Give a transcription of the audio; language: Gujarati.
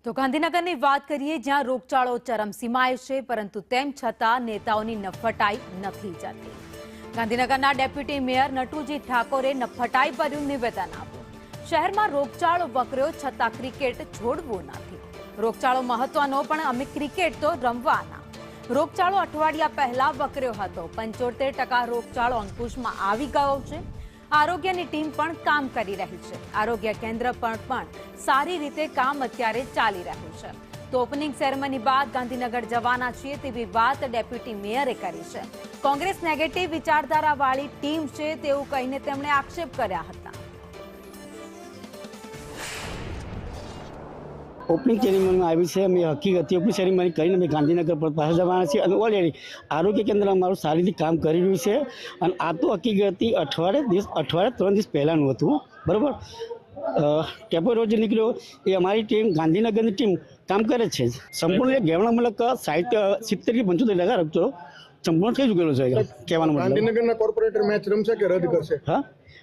તો ગાંધીનગરની વાત કરીએ, જ્યાં રોગચાળો ચરમસીમાએ છે, પરંતુ તેમ છતાં નેતાઓની નફટાઈ નથી જતી. ગાંધીનગરના ડેપ્યુટી મેયર નટુજી ઠાકોરે નફટાઈ ભર્યું નિવેદન આપ્યું. શહેરમાં રોગચાળો વકર્યો છતાં ક્રિકેટ છોડવું નથી. રોગચાળો મહત્વનો, પણ અમે ક્રિકેટ તો રમવાના. રોગચાળો અઠવાડિયા પહેલા વકર્યો હતો. 75% રોગચાળો અંકુશમાં આવી ગયો છે. આરોગ્યની ટીમ પણ કામ કરી રહી છે. આરોગ્ય કેન્દ્ર પર પણ સારી રીતે કામ અત્યારે ચાલી રહ્યું છે. તો ઓપનિંગ સેરેમની બાદ ગાંધીનગર જવાના છીએ તેવી વાત ડેપ્યુટી મેયરે કરી છે. કોંગ્રેસ નેગેટિવ વિચારધારાવાળી ટીમ છે તેવું કહીને તેમણે આક્ષેપ કર્યા હતા. ઓપનિંગ સેરેમનીમાં આવી છે. અમે હકીકત ઓપનિંગ સેરેમની કરીને અમે ગાંધીનગર પર પાછા જવાના છીએ અને ઓલરેડી આરોગ્ય કેન્દ્ર અમારું સારી રીતે કામ કરી રહ્યું છે. અને આ તો હકીકત અઠવાડિયે 3 દિવસ પહેલાંનું હતું, બરાબર. ટેપો રોજ નીકળ્યો એ અમારી ટીમ, ગાંધીનગરની ટીમ કામ કરે છે. સંપૂર્ણ ગેવણા મતલબ 70 કે 75% રમતો સંપૂર્ણ થઈ ચૂકેલો છે. કહેવાનો મતલબ ગાંધીનગરના કોર્પોરેટર મેચ રમશે કે રદ કરશે? હા,